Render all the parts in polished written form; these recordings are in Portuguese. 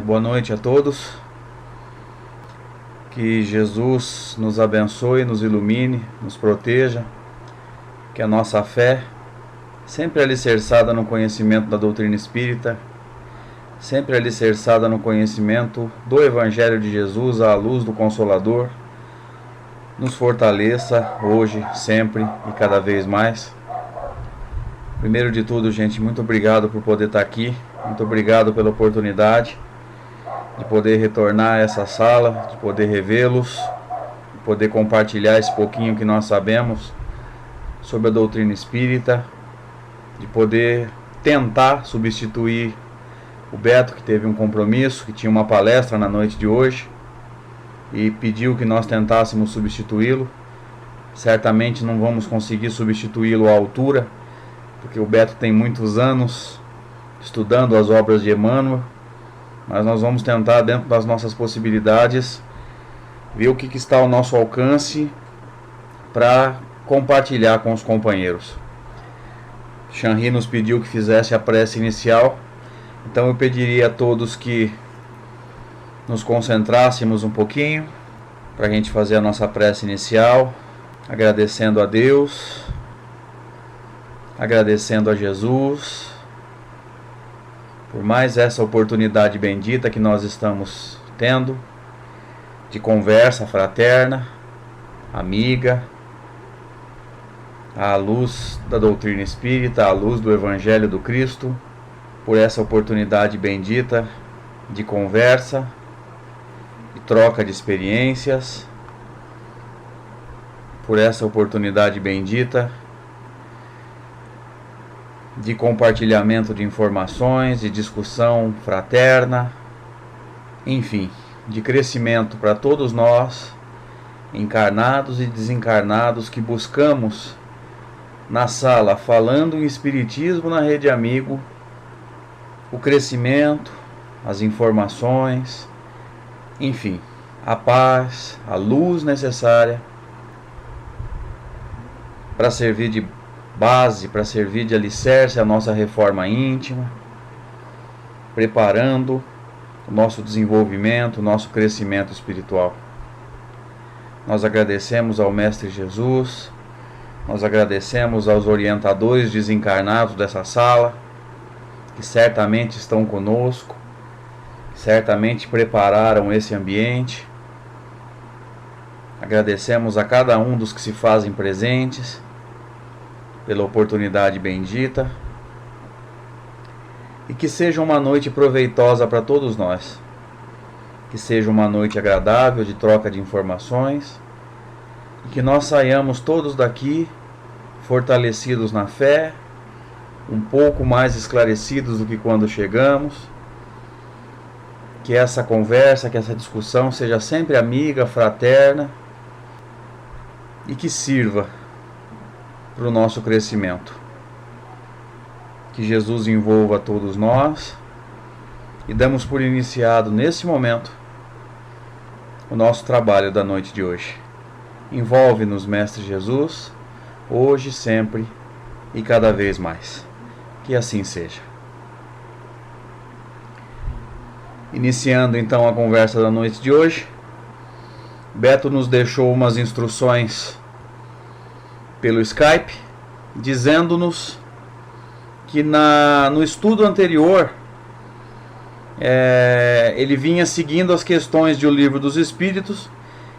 Boa noite a todos. Que Jesus nos abençoe, nos ilumine, nos proteja. Que a nossa fé, sempre alicerçada no conhecimento da doutrina espírita, sempre alicerçada no conhecimento do Evangelho de Jesus, à luz do Consolador, nos fortaleça hoje, sempre e cada vez mais. Primeiro de tudo, gente, muito obrigado por poder estar aqui. Muito obrigado pela oportunidade de poder retornar a essa sala, de poder revê-los, de poder compartilhar esse pouquinho que nós sabemos sobre a doutrina espírita, de poder tentar substituir o Beto, que teve um compromisso, que tinha uma palestra na noite de hoje e pediu que nós tentássemos substituí-lo. Certamente não vamos conseguir substituí-lo à altura, porque o Beto tem muitos anos estudando as obras de Emmanuel, mas nós vamos tentar, dentro das nossas possibilidades, ver o que está ao nosso alcance para compartilhar com os companheiros. Shanri nos pediu que fizesse a prece inicial, então eu pediria a todos que nos concentrássemos um pouquinho para a gente fazer a nossa prece inicial, agradecendo a Deus, agradecendo a Jesus por mais essa oportunidade bendita que nós estamos tendo de conversa fraterna, amiga, à luz da doutrina espírita, à luz do Evangelho do Cristo, por essa oportunidade bendita de conversa, de troca de experiências, por essa oportunidade bendita de compartilhamento de informações, de discussão fraterna, enfim, de crescimento para todos nós, encarnados e desencarnados, que buscamos na sala, falando em Espiritismo na Rede Amigo, o crescimento, as informações, enfim, a paz, a luz necessária para servir de base, para servir de alicerce à nossa reforma íntima, preparando o nosso desenvolvimento, o nosso crescimento espiritual. Nós agradecemos ao Mestre Jesus, nós agradecemos aos orientadores desencarnados dessa sala, que certamente estão conosco, que certamente prepararam esse ambiente. Agradecemos a cada um dos que se fazem presentes pela oportunidade bendita, e que seja uma noite proveitosa para todos nós, que seja uma noite agradável de troca de informações, e que nós saiamos todos daqui fortalecidos na fé, um pouco mais esclarecidos do que quando chegamos, que essa conversa, que essa discussão seja sempre amiga, fraterna, e que sirva para o nosso crescimento. Que Jesus envolva todos nós, e damos por iniciado nesse momento o nosso trabalho da noite de hoje. Envolve-nos, Mestre Jesus, hoje, sempre e cada vez mais. Que assim seja. Iniciando então a conversa da noite de hoje, Beto nos deixou umas instruções pelo Skype, dizendo-nos que no estudo anterior ele vinha seguindo as questões de O Livro dos Espíritos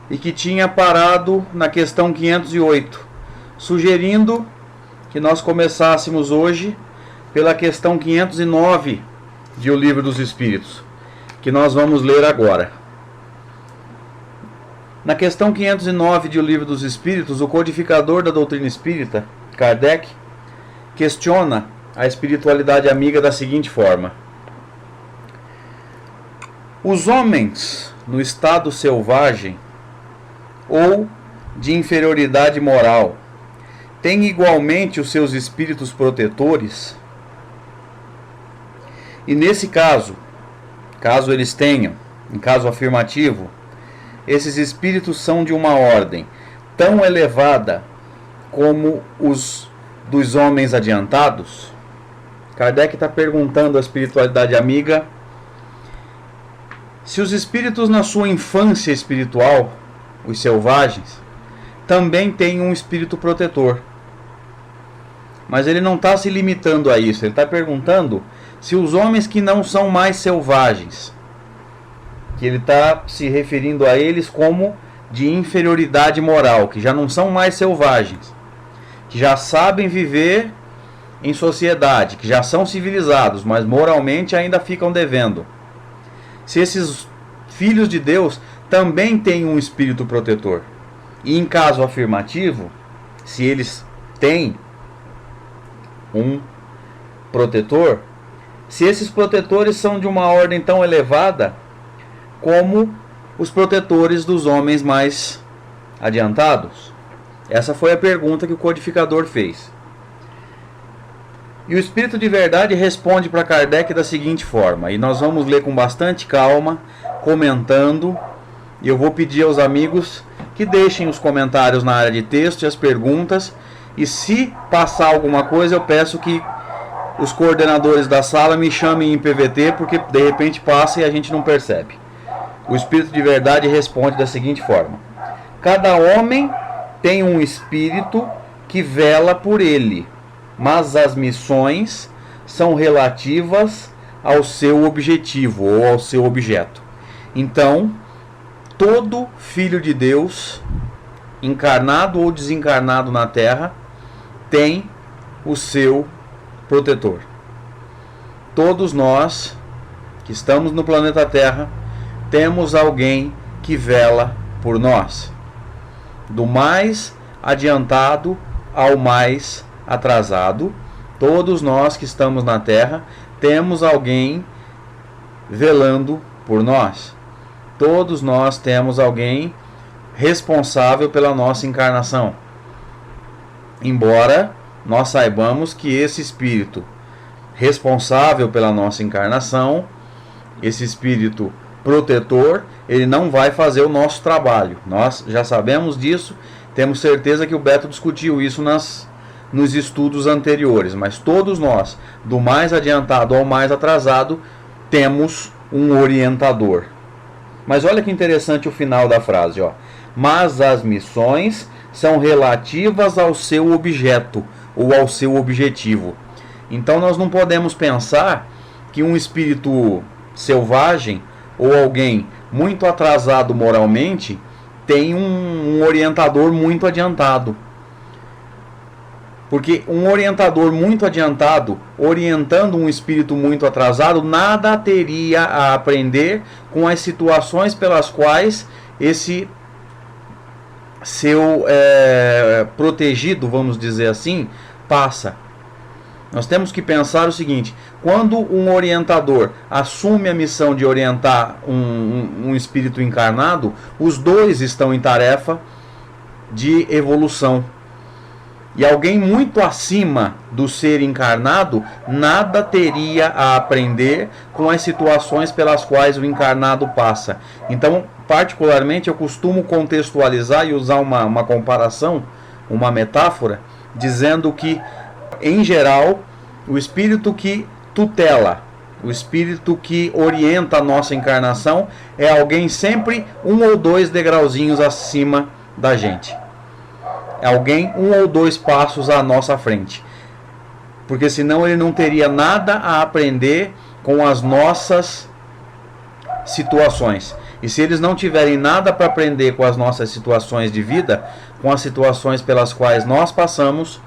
e que tinha parado na questão 508, sugerindo que nós começássemos hoje pela questão 509 de O Livro dos Espíritos, que nós vamos ler agora. Na questão 509 de O Livro dos Espíritos, o codificador da doutrina espírita, Kardec, questiona a espiritualidade amiga da seguinte forma: os homens no estado selvagem ou de inferioridade moral têm igualmente os seus espíritos protetores? E nesse caso eles tenham, em caso afirmativo, esses espíritos são de uma ordem tão elevada como os dos homens adiantados? Kardec está perguntando à espiritualidade amiga Se os espíritos na sua infância espiritual, os selvagens, também têm um espírito protetor. Mas ele não está se limitando a isso. Ele está perguntando se os homens que não são mais selvagens, que ele está se referindo a eles como de inferioridade moral, que já não são mais selvagens, que já sabem viver em sociedade, que já são civilizados, mas moralmente ainda ficam devendo. Se esses filhos de Deus também têm um espírito protetor. E em caso afirmativo, se eles têm um protetor, se esses protetores são de uma ordem tão elevada como os protetores dos homens mais adiantados? Essa foi a pergunta que o codificador fez. E o Espírito de Verdade responde para Kardec da seguinte forma, e nós vamos ler com bastante calma, comentando, e eu vou pedir aos amigos que deixem os comentários na área de texto e as perguntas, e se passar alguma coisa eu peço que os coordenadores da sala me chamem em PVT, porque de repente passa e a gente não percebe. O Espírito de Verdade responde da seguinte forma: cada homem tem um espírito que vela por ele, mas as missões são relativas ao seu objetivo ou ao seu objeto. Então, todo filho de Deus, encarnado ou desencarnado na Terra, tem o seu protetor. Todos nós que estamos no planeta Terra temos alguém que vela por nós, do mais adiantado ao mais atrasado. Todos nós que estamos na Terra temos alguém velando por nós. Todos nós temos alguém responsável pela nossa encarnação. Embora nós saibamos que esse espírito responsável pela nossa encarnação, esse espírito protetor, ele não vai fazer o nosso trabalho. Nós já sabemos disso, temos certeza que o Beto discutiu isso nos estudos anteriores, mas todos nós, do mais adiantado ao mais atrasado, temos um orientador. Mas olha que interessante o final da frase, ó. Mas as missões são relativas ao seu objeto ou ao seu objetivo. Então nós não podemos pensar que um espírito selvagem ou alguém muito atrasado moralmente tem um orientador muito adiantado. Porque um orientador muito adiantado, orientando um espírito muito atrasado, nada teria a aprender com as situações pelas quais esse seu protegido, vamos dizer assim, passa. Nós temos que pensar o seguinte: quando um orientador assume a missão de orientar um espírito encarnado, os dois estão em tarefa de evolução. E alguém muito acima do ser encarnado nada teria a aprender com as situações pelas quais o encarnado passa. Então, particularmente, eu costumo contextualizar e usar uma comparação, uma metáfora, dizendo que, em geral, o espírito que tutela, o espírito que orienta a nossa encarnação é alguém sempre 1 ou 2 degrauzinhos acima da gente. É alguém 1 ou 2 passos à nossa frente. Porque senão ele não teria nada a aprender com as nossas situações. E se eles não tiverem nada para aprender com as nossas situações de vida, com as situações pelas quais nós passamos,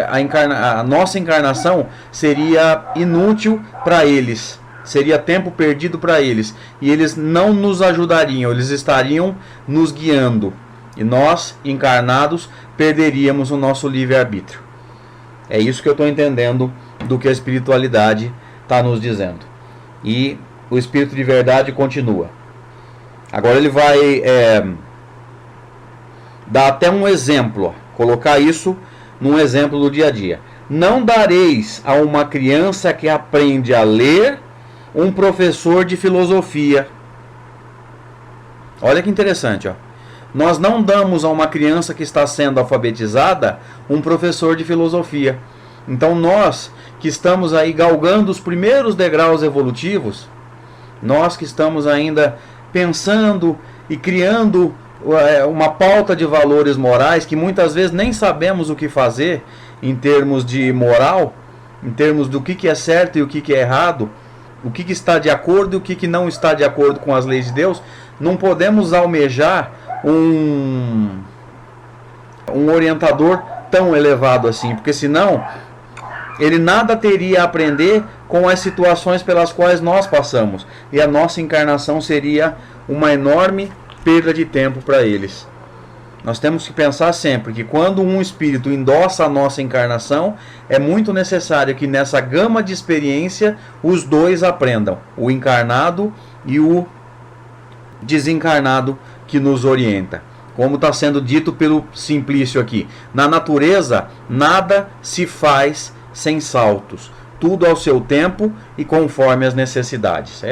a nossa encarnação seria inútil para eles. Seria tempo perdido para eles. E eles não nos ajudariam, eles estariam nos guiando. E nós, encarnados, perderíamos o nosso livre-arbítrio. É isso que eu estou entendendo do que a espiritualidade está nos dizendo. E o Espírito de Verdade continua. Agora ele vai dar até um exemplo, ó, colocar isso num exemplo do dia a dia. Não dareis a uma criança que aprende a ler um professor de filosofia. Olha que interessante, ó. Nós não damos a uma criança que está sendo alfabetizada um professor de filosofia. Então nós, que estamos aí galgando os primeiros degraus evolutivos, Nós que estamos ainda pensando e criando uma pauta de valores morais, que muitas vezes nem sabemos o que fazer em termos de moral, em termos do que é certo e o que é errado, o que está de acordo e o que não está de acordo com as leis de Deus, não podemos almejar um orientador tão elevado assim, porque senão ele nada teria a aprender com as situações pelas quais nós passamos, e a nossa encarnação seria uma enorme perda de tempo para eles. Nós temos que pensar sempre que quando um espírito endossa a nossa encarnação, é muito necessário que nessa gama de experiência os dois aprendam, o encarnado e o desencarnado que nos orienta. Como está sendo dito pelo Simplício aqui, na natureza nada se faz sem saltos, tudo ao seu tempo e conforme as necessidades.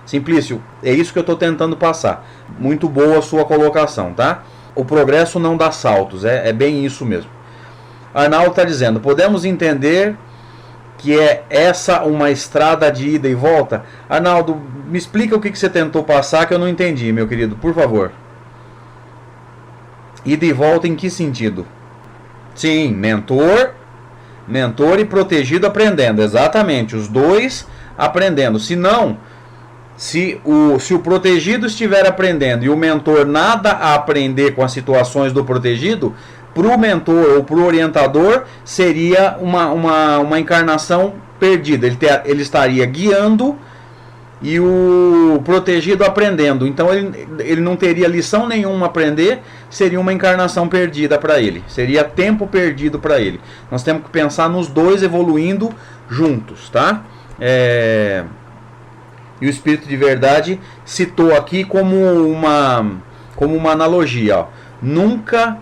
Simplício, é isso que eu estou tentando passar. Muito boa a sua colocação, tá? O progresso não dá saltos, é bem isso mesmo. Arnaldo está dizendo, podemos entender que é essa uma estrada de ida e volta? Arnaldo, me explica o que você tentou passar que eu não entendi, meu querido, por favor. Ida e volta em que sentido? Sim, mentor e protegido aprendendo, exatamente, os dois aprendendo. Se não, se o protegido estiver aprendendo e o mentor nada a aprender com as situações do protegido, para o mentor ou para o orientador seria uma encarnação perdida. Ele estaria guiando e o protegido aprendendo. Então ele não teria lição nenhuma a aprender, seria uma encarnação perdida para ele. Seria tempo perdido para ele. Nós temos que pensar nos dois evoluindo juntos, tá? E o Espírito de Verdade citou aqui como uma analogia. Ó. Nunca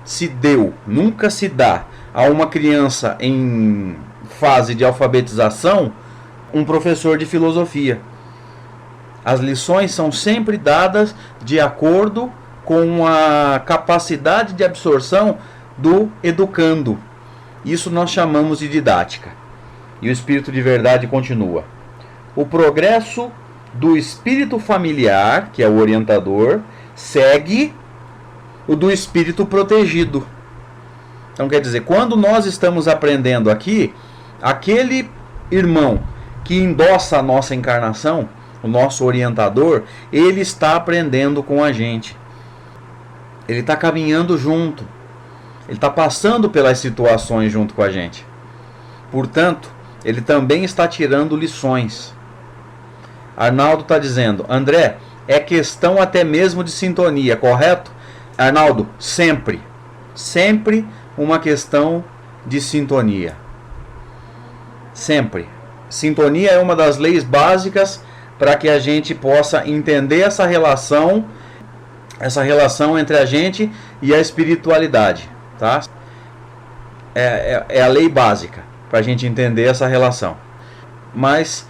se dá a uma criança em fase de alfabetização um professor de filosofia. As lições são sempre dadas de acordo com a capacidade de absorção do educando. Isso nós chamamos de didática. E o Espírito de Verdade continua. O progresso do espírito familiar, que é o orientador, segue o do espírito protegido. Então quer dizer, quando nós estamos aprendendo aqui, aquele irmão que endossa a nossa encarnação, o nosso orientador, ele está aprendendo com a gente. Ele está caminhando junto. Ele está passando pelas situações junto com a gente. Portanto, ele também está tirando lições. Arnaldo está dizendo, André, é questão até mesmo de sintonia, correto? Arnaldo, sempre uma questão de sintonia. Sempre. Sintonia é uma das leis básicas para que a gente possa entender essa relação entre a gente e a espiritualidade, tá? É a lei básica para a gente entender essa relação. Mas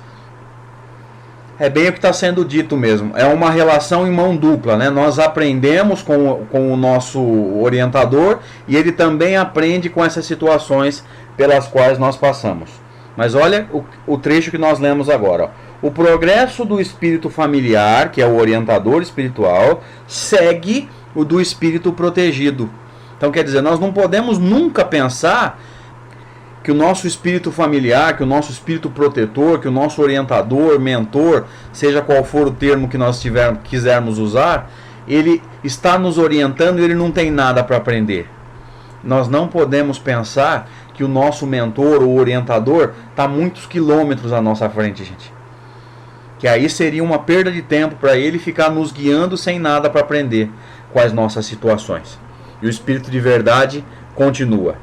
é bem o que está sendo dito mesmo. É uma relação em mão dupla, né? Nós aprendemos com o nosso orientador e ele também aprende com essas situações pelas quais nós passamos. Mas olha o trecho que nós lemos agora. Ó. O progresso do espírito familiar, que é o orientador espiritual, segue o do espírito protegido. Então quer dizer, nós não podemos nunca pensar que o nosso espírito familiar, que o nosso espírito protetor, que o nosso orientador, mentor, seja qual for o termo que nós quisermos usar, ele está nos orientando e ele não tem nada para aprender. Nós não podemos pensar que o nosso mentor ou orientador está muitos quilômetros à nossa frente, gente. Que aí seria uma perda de tempo para ele ficar nos guiando sem nada para aprender com as nossas situações. E o Espírito de Verdade continua.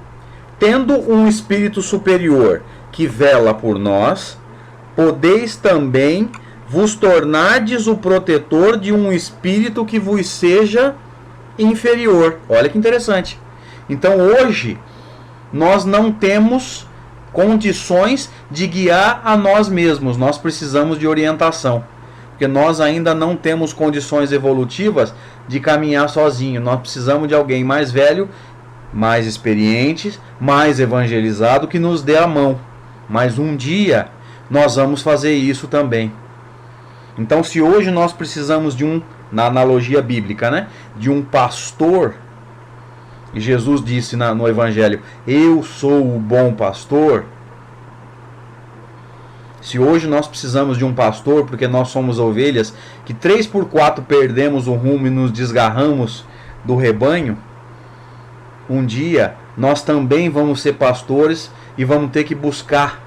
Tendo um Espírito superior que vela por nós, podeis também vos tornardes o protetor de um Espírito que vos seja inferior. Olha que interessante. Então hoje nós não temos condições de guiar a nós mesmos. Nós precisamos de orientação. Porque nós ainda não temos condições evolutivas de caminhar sozinho. Nós precisamos de alguém mais velho, mais experiente, mais evangelizado, que nos dê a mão. Mas um dia nós vamos fazer isso também. Então, se hoje nós precisamos de na analogia bíblica, né, de um pastor, e Jesus disse no Evangelho, eu sou o bom pastor. Se hoje nós precisamos de um pastor, porque nós somos ovelhas, que 3x4 perdemos o rumo e nos desgarramos do rebanho, um dia nós também vamos ser pastores e vamos ter que buscar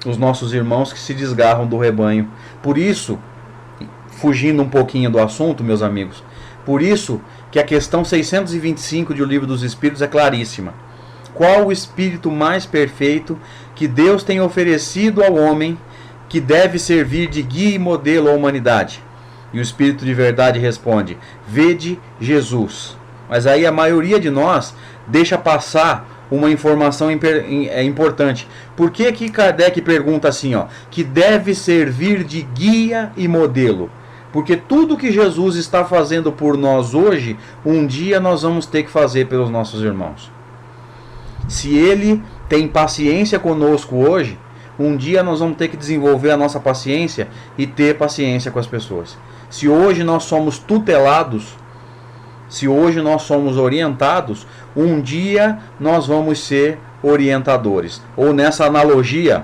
os nossos irmãos que se desgarram do rebanho. Por isso, fugindo um pouquinho do assunto, meus amigos, por isso que a questão 625 de O Livro dos Espíritos é claríssima. Qual o espírito mais perfeito que Deus tem oferecido ao homem que deve servir de guia e modelo à humanidade? E o Espírito de Verdade responde, vede Jesus. Mas aí a maioria de nós deixa passar uma informação importante. Por que Kardec pergunta assim, que deve servir de guia e modelo? Porque tudo que Jesus está fazendo por nós hoje, um dia nós vamos ter que fazer pelos nossos irmãos. Se Ele tem paciência conosco hoje, um dia nós vamos ter que desenvolver a nossa paciência e ter paciência com as pessoas. Se hoje nós somos tutelados, se hoje nós somos orientados, um dia nós vamos ser orientadores. Ou nessa analogia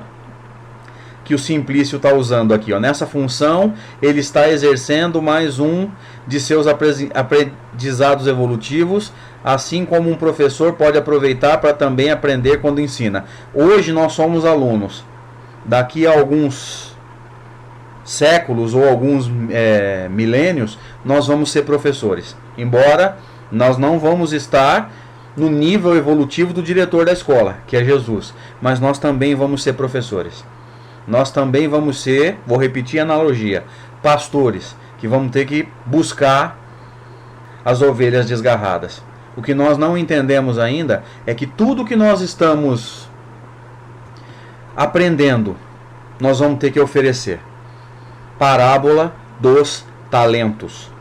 que o Simplício está usando aqui, nessa função ele está exercendo mais um de seus aprendizados evolutivos, assim como um professor pode aproveitar para também aprender quando ensina. Hoje nós somos alunos, daqui a alguns séculos ou alguns milênios nós vamos ser professores, embora nós não vamos estar no nível evolutivo do diretor da escola, que é Jesus, mas nós também vamos ser professores. Nós também vamos ser, vou repetir a analogia, pastores, que vamos ter que buscar as ovelhas desgarradas. O que nós não entendemos ainda é que tudo que nós estamos aprendendo, nós vamos ter que oferecer. Parábola dos talentos.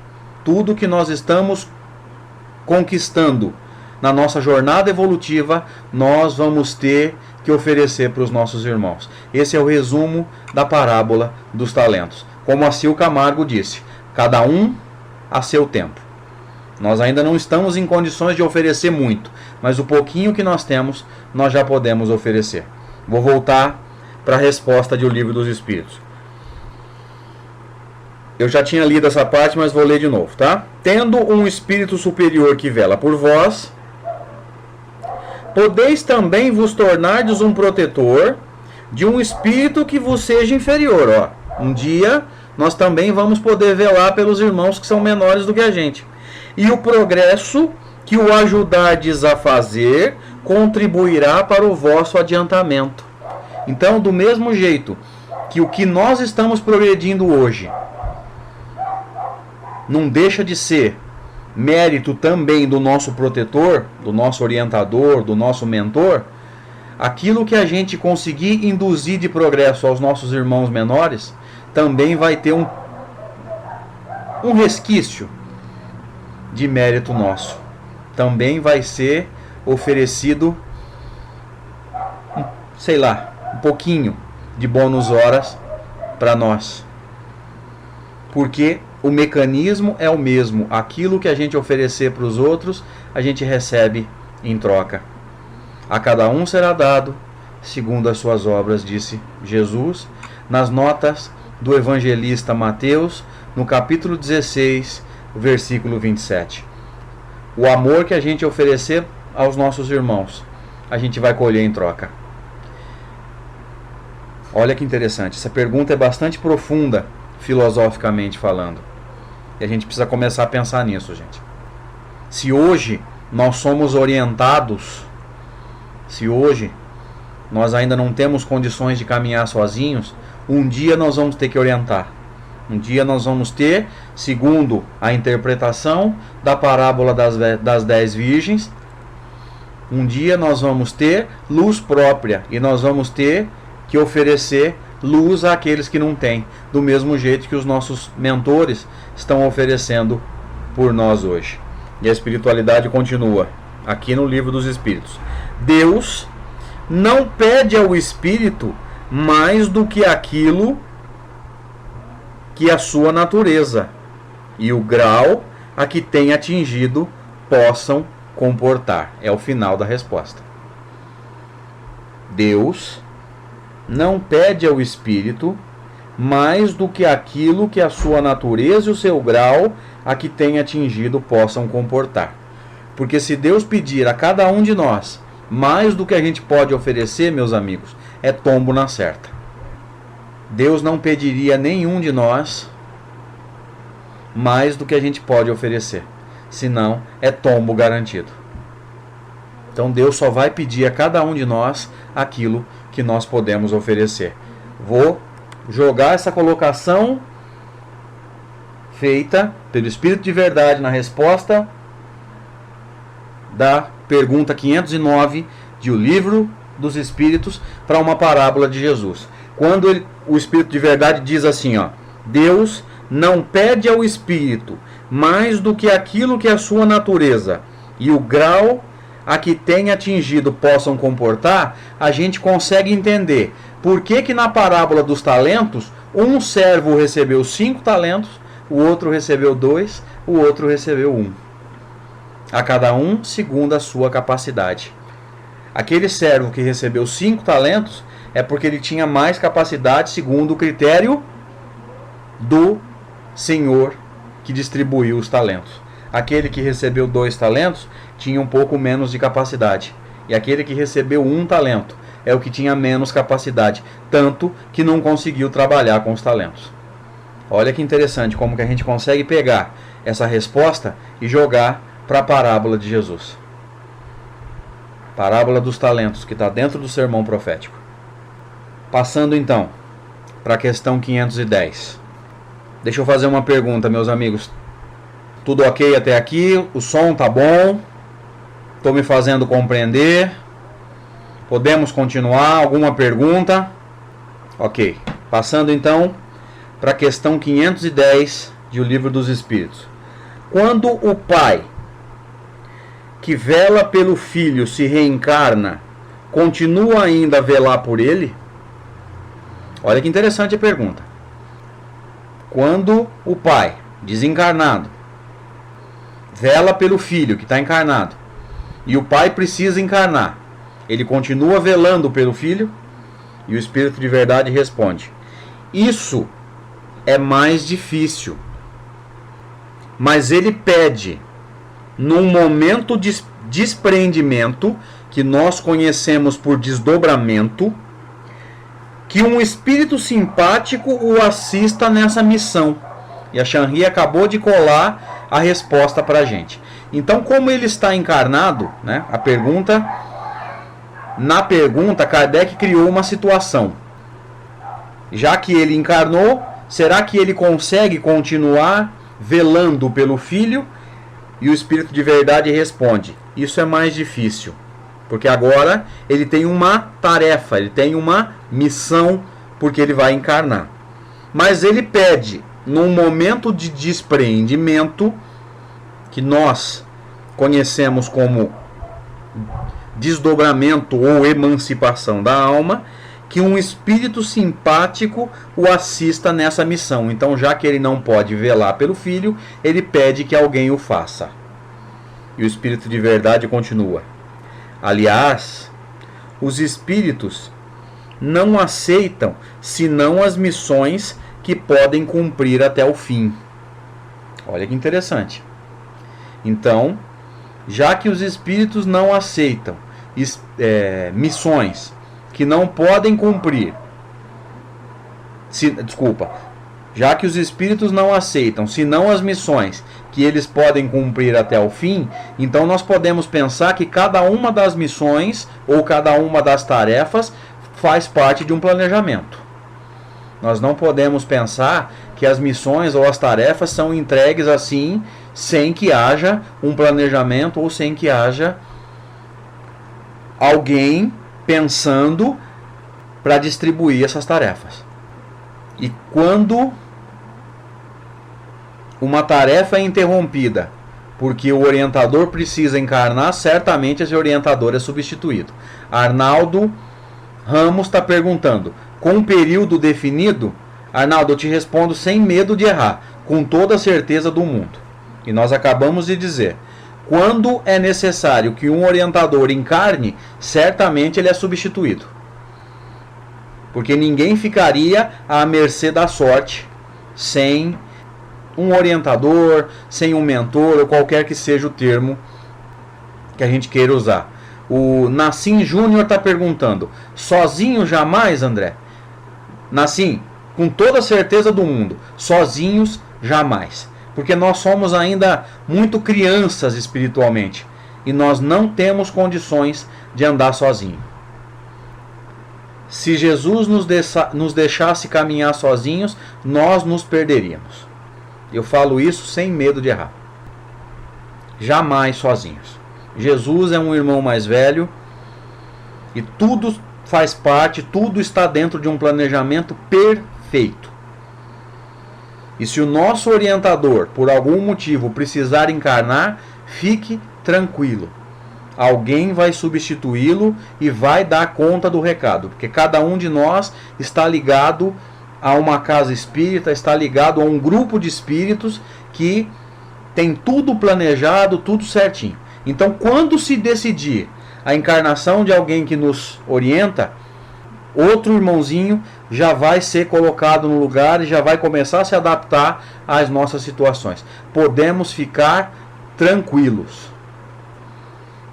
Tudo que nós estamos conquistando na nossa jornada evolutiva, nós vamos ter que oferecer para os nossos irmãos. Esse é o resumo da parábola dos talentos. Como a Sil Camargo disse, cada um a seu tempo. Nós ainda não estamos em condições de oferecer muito, mas o pouquinho que nós temos, nós já podemos oferecer. Vou voltar para a resposta de O Livro dos Espíritos. Eu já tinha lido essa parte, mas vou ler de novo, tá? Tendo um espírito superior que vela por vós, podeis também vos tornardes um protetor de um espírito que vos seja inferior. Um dia nós também vamos poder velar pelos irmãos que são menores do que a gente. E o progresso que o ajudardes a fazer contribuirá para o vosso adiantamento. Então, do mesmo jeito que o que nós estamos progredindo hoje não deixa de ser mérito também do nosso protetor, do nosso orientador, do nosso mentor, aquilo que a gente conseguir induzir de progresso aos nossos irmãos menores, também vai ter um resquício de mérito nosso. Também vai ser oferecido, sei lá, um pouquinho de bônus horas para nós. Porque o mecanismo é o mesmo. Aquilo que a gente oferecer para os outros, a gente recebe em troca. A cada um será dado segundo as suas obras, disse Jesus, nas notas do evangelista Mateus, no capítulo 16, versículo 27. O amor que a gente oferecer aos nossos irmãos, a gente vai colher em troca. Olha que interessante, essa pergunta é bastante profunda, filosoficamente falando. E a gente precisa começar a pensar nisso, gente. Se hoje nós somos orientados, se hoje nós ainda não temos condições de caminhar sozinhos, um dia nós vamos ter que orientar. Um dia nós vamos ter, segundo a interpretação da parábola das 10 virgens, um dia nós vamos ter luz própria e nós vamos ter que oferecer luz àqueles que não têm, do mesmo jeito que os nossos mentores estão oferecendo por nós hoje. E a espiritualidade continua aqui no Livro dos Espíritos. Deus não pede ao espírito mais do que aquilo que a sua natureza e o grau a que tem atingido possam comportar. É o final da resposta. Deus não pede ao Espírito mais do que aquilo que a sua natureza e o seu grau a que tem atingido possam comportar. Porque se Deus pedir a cada um de nós mais do que a gente pode oferecer, meus amigos, é tombo na certa. Deus não pediria a nenhum de nós mais do que a gente pode oferecer. Senão, é tombo garantido. Então Deus só vai pedir a cada um de nós aquilo que nós podemos oferecer. Vou jogar essa colocação feita pelo Espírito de Verdade na resposta da pergunta 509 de O Livro dos Espíritos para uma parábola de Jesus. Quando o Espírito de Verdade diz assim, ó: Deus não pede ao Espírito mais do que aquilo que a sua natureza e o grau a que tem atingido possam comportar, a gente consegue entender por que na parábola dos talentos, um servo recebeu 5 talentos, o outro recebeu 2, o outro recebeu 1. A cada um segundo a sua capacidade. Aquele servo que recebeu 5 talentos é porque ele tinha mais capacidade segundo o critério do Senhor que distribuiu os talentos. Aquele que recebeu 2 talentos tinha um pouco menos de capacidade. E aquele que recebeu 1 talento é o que tinha menos capacidade, tanto que não conseguiu trabalhar com os talentos. Olha que interessante como que a gente consegue pegar essa resposta e jogar para a parábola de Jesus. Parábola dos talentos, que está dentro do sermão profético. Passando então para a questão 510. Deixa eu fazer uma pergunta, meus amigos. Tudo ok até aqui? O som tá bom? Estou me fazendo compreender? Podemos continuar? Alguma pergunta? Ok. Passando então para a questão 510 de O Livro dos Espíritos. Quando o Pai que vela pelo Filho se reencarna, continua ainda a velar por ele? Olha que interessante a pergunta. Quando o Pai, desencarnado, vela pelo Filho que está encarnado, e o Pai precisa encarnar, ele continua velando pelo Filho? E o Espírito de Verdade responde: isso é mais difícil, mas ele pede, num momento de desprendimento, que nós conhecemos por desdobramento, que um espírito simpático o assista nessa missão. E a Shanri acabou de colar a resposta para a gente. Então, como ele está encarnado, né, na pergunta, Kardec criou uma situação. Já que ele encarnou, será que ele consegue continuar velando pelo Filho? E o Espírito de Verdade responde: isso é mais difícil, porque agora ele tem uma tarefa, ele tem uma missão, porque ele vai encarnar. Mas ele pede, num momento de despreendimento, que nós conhecemos como desdobramento ou emancipação da alma, que um espírito simpático o assista nessa missão. Então, já que ele não pode velar pelo Filho, ele pede que alguém o faça. E o Espírito de Verdade continua: aliás, os espíritos não aceitam senão as missões que podem cumprir até o fim. Olha que interessante. Então, já que os espíritos não aceitam missões que não podem cumprir, já que os espíritos não aceitam senão as missões que eles podem cumprir até o fim, então nós podemos pensar que cada uma das missões ou cada uma das tarefas faz parte de um planejamento. Nós não podemos pensar que as missões ou as tarefas são entregues assim, sem que haja um planejamento ou sem que haja alguém pensando para distribuir essas tarefas. E quando uma tarefa é interrompida porque o orientador precisa encarnar, certamente esse orientador é substituído. Arnaldo Ramos está perguntando: com um período definido, Arnaldo, eu te respondo sem medo de errar, com toda a certeza do mundo. E nós acabamos de dizer, quando é necessário que um orientador encarne, certamente ele é substituído. Porque ninguém ficaria à mercê da sorte sem um orientador, sem um mentor, ou qualquer que seja o termo que a gente queira usar. O Nassim Júnior está perguntando, sozinho jamais, André? Nassim, com toda a certeza do mundo, sozinhos jamais. Porque nós somos ainda muito crianças espiritualmente e nós não temos condições de andar sozinho. Se Jesus nos deixasse caminhar sozinhos, nós nos perderíamos. Eu falo isso sem medo de errar. Jamais sozinhos. Jesus é um irmão mais velho e tudo faz parte, tudo está dentro de um planejamento perfeito. E se o nosso orientador, por algum motivo, precisar encarnar, fique tranquilo. Alguém vai substituí-lo e vai dar conta do recado. Porque cada um de nós está ligado a uma casa espírita, está ligado a um grupo de espíritos que tem tudo planejado, tudo certinho. Então, quando se decidir a encarnação de alguém que nos orienta, outro irmãozinho já vai ser colocado no lugar e já vai começar a se adaptar às nossas situações. Podemos ficar tranquilos.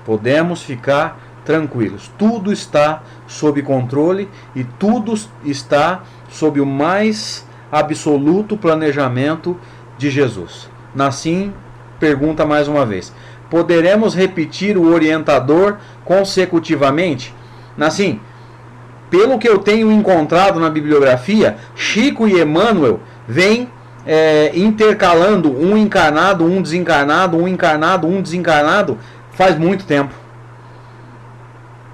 Podemos ficar tranquilos. Tudo está sob controle e tudo está sob o mais absoluto planejamento de Jesus. Nassim pergunta mais uma vez: poderemos repetir o orientador consecutivamente? Nassim, pelo que eu tenho encontrado na bibliografia, Chico e Emmanuel vêm intercalando um encarnado, um desencarnado, um encarnado, um desencarnado, faz muito tempo.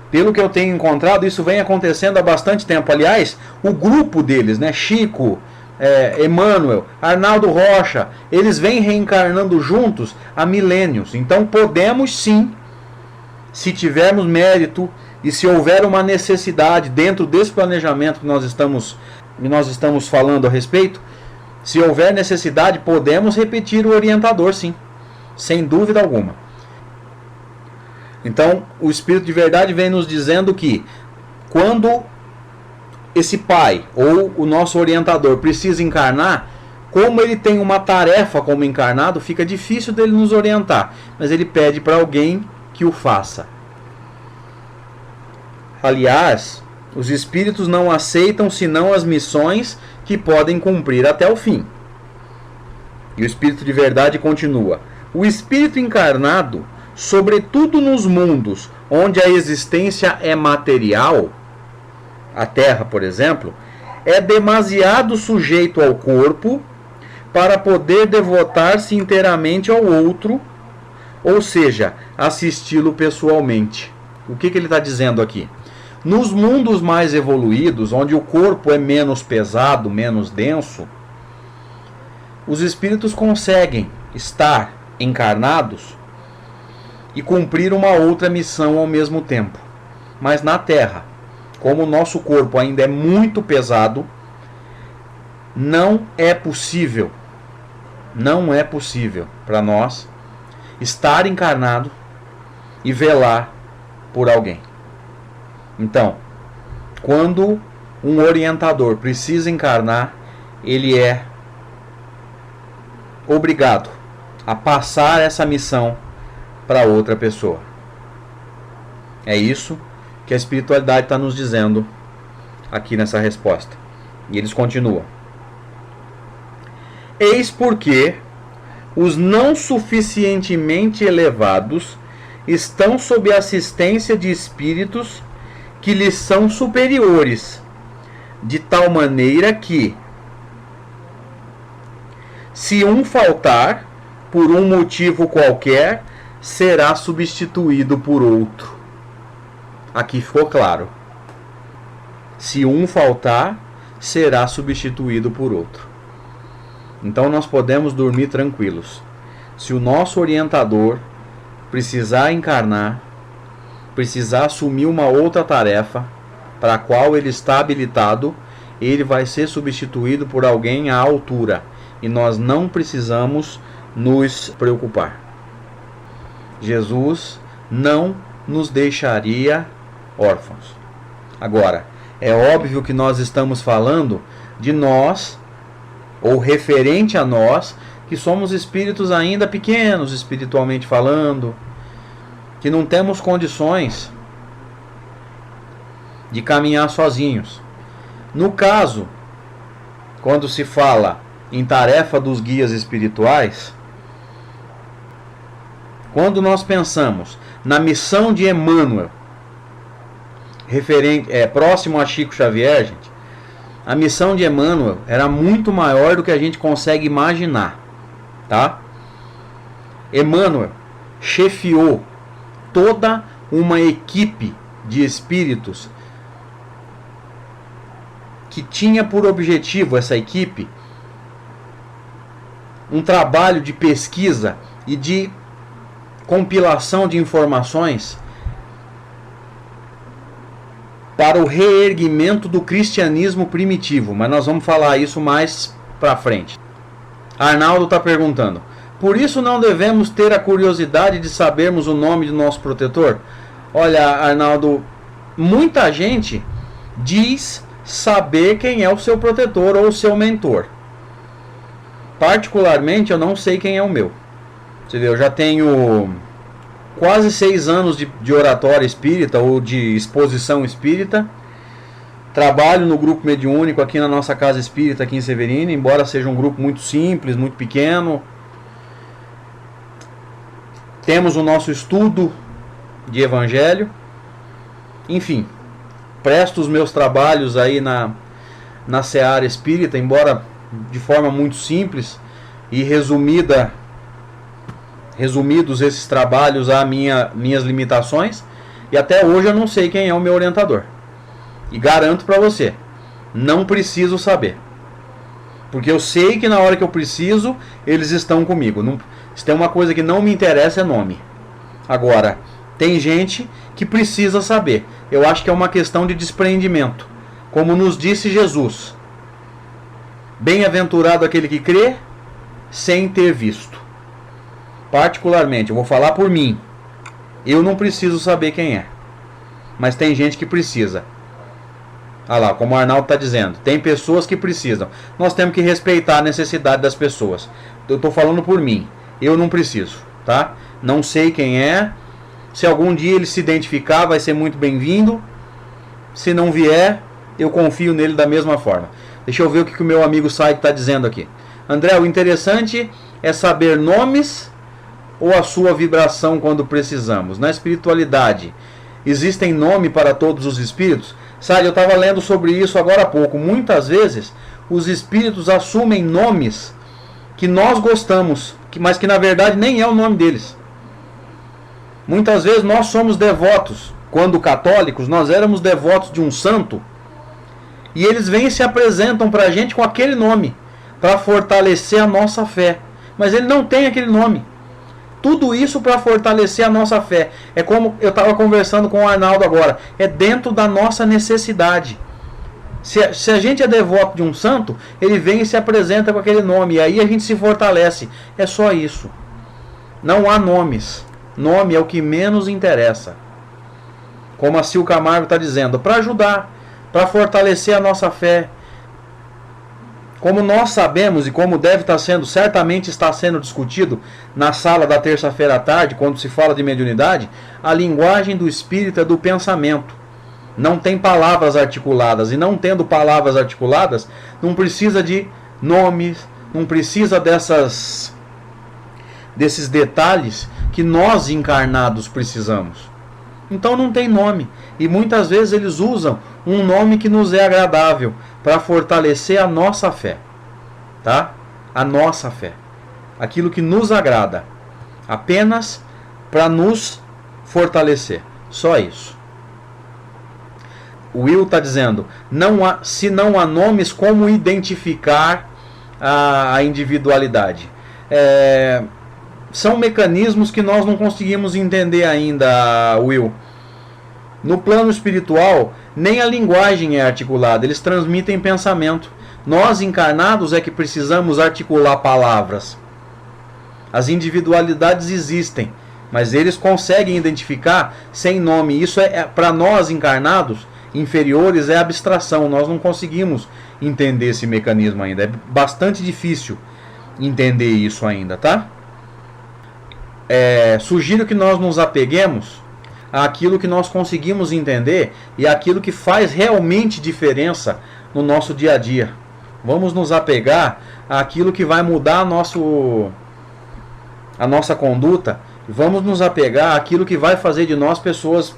Pelo que eu tenho encontrado, isso vem acontecendo há bastante tempo. Aliás, o grupo deles, né, Chico, Emmanuel, Arnaldo Rocha, eles vêm reencarnando juntos há milênios. Então podemos sim, se tivermos mérito e se houver uma necessidade dentro desse planejamento que nós estamos falando a respeito, se houver necessidade, podemos repetir o orientador sim, sem dúvida alguma. Então, o Espírito de Verdade vem nos dizendo que quando esse pai ou o nosso orientador precisa encarnar, como ele tem uma tarefa como encarnado, fica difícil dele nos orientar, mas ele pede para alguém que o faça. Aliás, os espíritos não aceitam senão as missões que podem cumprir até o fim. E o Espírito de Verdade continua: o espírito encarnado, sobretudo nos mundos onde a existência é material, a Terra, por exemplo, é demasiado sujeito ao corpo para poder devotar-se inteiramente ao outro, ou seja, assisti-lo pessoalmente. O que ele está dizendo aqui? Nos mundos mais evoluídos, onde o corpo é menos pesado, menos denso, os espíritos conseguem estar encarnados e cumprir uma outra missão ao mesmo tempo. Mas na Terra, como o nosso corpo ainda é muito pesado, não é possível para nós estar encarnado e velar por alguém. Então, quando um orientador precisa encarnar, ele é obrigado a passar essa missão para outra pessoa. É isso que a espiritualidade está nos dizendo aqui nessa resposta. E eles continuam: eis porque os não suficientemente elevados estão sob a assistência de espíritos que lhes são superiores, de tal maneira que, se um faltar, por um motivo qualquer, será substituído por outro. Aqui ficou claro. Se um faltar, será substituído por outro. Então nós podemos dormir tranquilos. Se o nosso orientador precisar encarnar, precisar assumir uma outra tarefa para a qual ele está habilitado, ele vai ser substituído por alguém à altura. E nós não precisamos nos preocupar. Jesus não nos deixaria órfãos. Agora, é óbvio que nós estamos falando de nós, ou referente a nós, que somos espíritos ainda pequenos, espiritualmente falando, que não temos condições de caminhar sozinhos. No caso, quando se fala em tarefa dos guias espirituais, quando nós pensamos na missão de Emmanuel, próximo a Chico Xavier, gente, a missão de Emmanuel era muito maior do que a gente consegue imaginar, tá? Emmanuel chefiou toda uma equipe de espíritos que tinha por objetivo, essa equipe, um trabalho de pesquisa e de compilação de informações para o reerguimento do cristianismo primitivo, mas nós vamos falar isso mais para frente. Arnaldo está perguntando: por isso não devemos ter a curiosidade de sabermos o nome do nosso protetor? Olha, Arnaldo, muita gente diz saber quem é o seu protetor ou o seu mentor. Particularmente, eu não sei quem é o meu. Você vê, eu já tenho quase 6 anos de oratória espírita ou de exposição espírita. Trabalho no grupo mediúnico aqui na nossa casa espírita aqui em Severino, embora seja um grupo muito simples, muito pequeno. Temos o nosso estudo de evangelho. Enfim, presto os meus trabalhos aí na seara espírita, embora de forma muito simples e resumidos esses trabalhos a minhas limitações, e até hoje eu não sei quem é o meu orientador. E garanto para você, não preciso saber. Porque eu sei que na hora que eu preciso, eles estão comigo. Não, se tem uma coisa que não me interessa é nome. Agora, tem gente que precisa saber. Eu acho que é uma questão de desprendimento. Como nos disse Jesus: bem-aventurado aquele que crê sem ter visto. Particularmente, eu vou falar por mim. Eu não preciso saber quem é. Mas tem gente que precisa. Olha lá, como o Arnaldo está dizendo, tem pessoas que precisam. Nós temos que respeitar a necessidade das pessoas. Eu estou falando por mim. Eu não preciso, tá? Não sei quem é. Se algum dia ele se identificar, vai ser muito bem-vindo. Se não vier, eu confio nele da mesma forma. Deixa eu ver o que o meu amigo Said está dizendo aqui. André, o interessante é saber nomes ou a sua vibração quando precisamos. Na espiritualidade, existem nomes para todos os espíritos? Sabe, eu estava lendo sobre isso agora há pouco. Muitas vezes os espíritos assumem nomes que nós gostamos, mas que na verdade nem é o nome deles. Muitas vezes nós somos devotos. Quando católicos, nós éramos devotos de um santo, e eles vêm e se apresentam para a gente com aquele nome, para fortalecer a nossa fé. Mas ele não tem aquele nome. Tudo isso para fortalecer a nossa fé. É como eu estava conversando com o Arnaldo agora. É dentro da nossa necessidade. Se a gente é devoto de um santo, ele vem e se apresenta com aquele nome. E aí a gente se fortalece. É só isso. Não há nomes. Nome é o que menos interessa. Como a Sil Camargo está dizendo. Para ajudar. Para fortalecer a nossa fé. Como nós sabemos e como deve estar sendo, certamente está sendo discutido na sala da terça-feira à tarde, quando se fala de mediunidade, a linguagem do espírito é do pensamento. Não tem palavras articuladas. E não tendo palavras articuladas, não precisa de nomes, não precisa desses detalhes que nós encarnados precisamos. Então não tem nome. E muitas vezes eles usam um nome que nos é agradável para fortalecer a nossa fé. Tá? A nossa fé. Aquilo que nos agrada. Apenas para nos fortalecer. Só isso. O Will está dizendo, se não há nomes, como identificar a individualidade? São mecanismos que nós não conseguimos entender ainda, Will. No plano espiritual, nem a linguagem é articulada, eles transmitem pensamento. Nós, encarnados, é que precisamos articular palavras. As individualidades existem, mas eles conseguem identificar sem nome. Isso para nós, encarnados, inferiores, é abstração. Nós não conseguimos entender esse mecanismo ainda. É bastante difícil entender isso ainda, tá? Sugiro que nós nos apeguemos àquilo que nós conseguimos entender e àquilo que faz realmente diferença no nosso dia a dia. Vamos nos apegar àquilo que vai mudar a nossa conduta. Vamos nos apegar àquilo que vai fazer de nós pessoas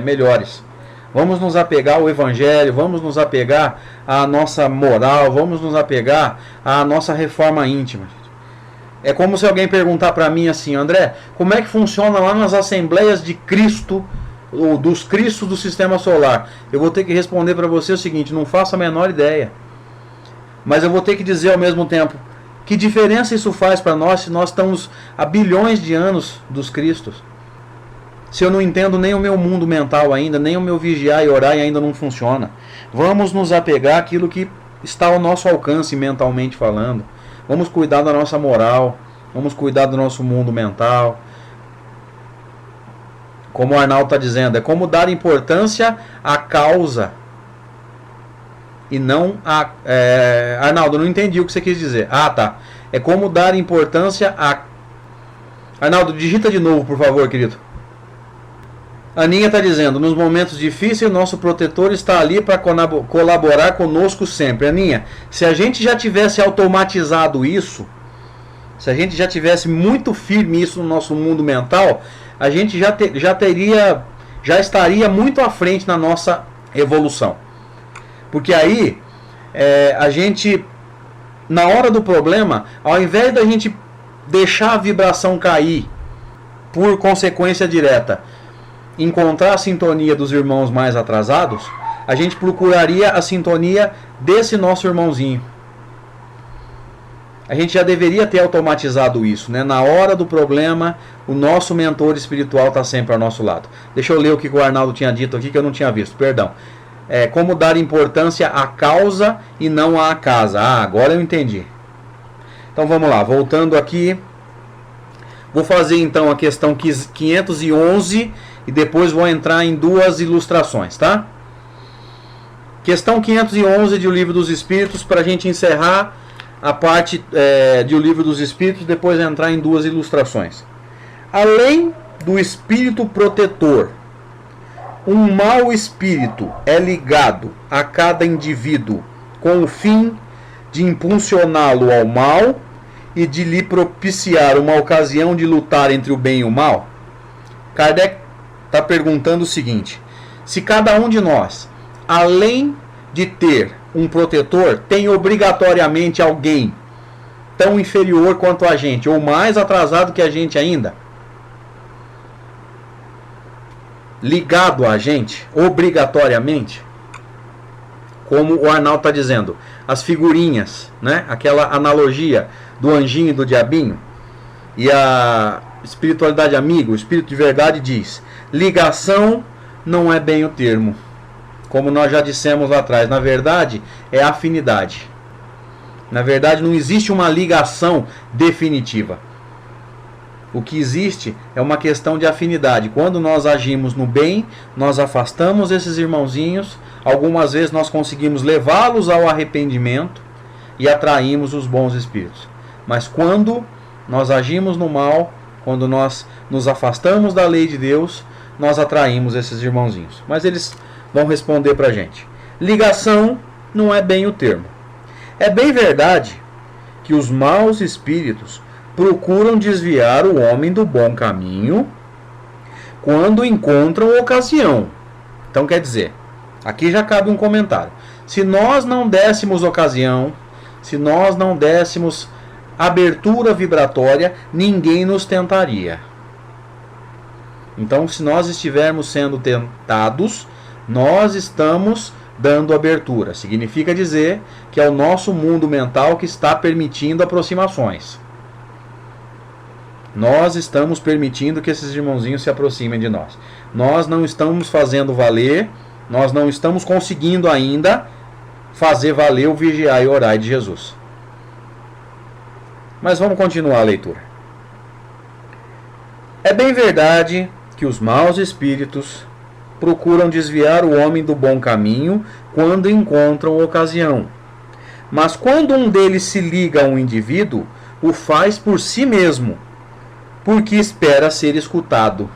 melhores. Vamos nos apegar ao Evangelho, vamos nos apegar à nossa moral, vamos nos apegar à nossa reforma íntima. É como se alguém perguntar para mim assim: André, como é que funciona lá nas Assembleias de Cristo, ou dos Cristos do Sistema Solar? Eu vou ter que responder para você o seguinte: não faço a menor ideia. Mas eu vou ter que dizer ao mesmo tempo: que diferença isso faz para nós se nós estamos há bilhões de anos dos Cristos? Se eu não entendo nem o meu mundo mental ainda, nem o meu vigiar e orar e ainda não funciona. Vamos nos apegar àquilo que está ao nosso alcance mentalmente falando. Vamos cuidar da nossa moral, vamos cuidar do nosso mundo mental. Como o Arnaldo está dizendo, é como dar importância à causa e não a... Arnaldo, não entendi o que você quis dizer. Ah, tá. É como dar importância a... Arnaldo, digita de novo, por favor, querido. Aninha está dizendo: nos momentos difíceis, nosso protetor está ali para colaborar conosco sempre. Aninha, se a gente já tivesse automatizado isso, se a gente já tivesse muito firme isso no nosso mundo mental, a gente já estaria muito à frente na nossa evolução. Porque aí, a gente, na hora do problema, ao invés da gente deixar a vibração cair por consequência direta, encontrar a sintonia dos irmãos mais atrasados, a gente procuraria a sintonia desse nosso irmãozinho. A gente já deveria ter automatizado isso, né? Na hora do problema, o nosso mentor espiritual está sempre ao nosso lado. Deixa eu ler o que o Arnaldo tinha dito aqui que eu não tinha visto, perdão. Como dar importância à causa e não à casa. Ah, agora eu entendi. Então vamos lá, voltando aqui. Vou fazer então a questão 511 e depois vou entrar em duas ilustrações, tá? Questão 511 de O Livro dos Espíritos, para a gente encerrar a parte de O Livro dos Espíritos, depois entrar em duas ilustrações. Além do espírito protetor, um mau espírito é ligado a cada indivíduo com o fim de impulsioná-lo ao mal e de lhe propiciar uma ocasião de lutar entre o bem e o mal? Kardec está perguntando o seguinte: se cada um de nós, além de ter um protetor, tem obrigatoriamente alguém tão inferior quanto a gente, ou mais atrasado que a gente ainda, ligado a gente, obrigatoriamente, como o Arnaldo está dizendo, as figurinhas, né? Aquela analogia do anjinho e do diabinho, e a espiritualidade amiga, o espírito de verdade diz: ligação não é bem o termo, como nós já dissemos lá atrás. Na verdade, é afinidade. Na verdade, não existe uma ligação definitiva. O que existe é uma questão de afinidade. Quando nós agimos no bem, nós afastamos esses irmãozinhos. Algumas vezes nós conseguimos levá-los ao arrependimento e atraímos os bons espíritos. Mas quando nós agimos no mal, quando nós nos afastamos da lei de Deus, nós atraímos esses irmãozinhos. Mas eles vão responder para a gente. Ligação não é bem o termo. É bem verdade que os maus espíritos procuram desviar o homem do bom caminho quando encontram ocasião. Então quer dizer, aqui já cabe um comentário. Se nós não dessemos ocasião, se nós não dessemos abertura vibratória, ninguém nos tentaria. Então, se nós estivermos sendo tentados, nós estamos dando abertura. Significa dizer que é o nosso mundo mental que está permitindo aproximações. Nós estamos permitindo que esses irmãozinhos se aproximem de nós. Nós não estamos fazendo valer, nós não estamos conseguindo ainda fazer valer o vigiar e orar de Jesus. Mas vamos continuar a leitura. É bem verdade que os maus espíritos procuram desviar o homem do bom caminho quando encontram ocasião. Mas quando um deles se liga a um indivíduo, o faz por si mesmo, porque espera ser escutado.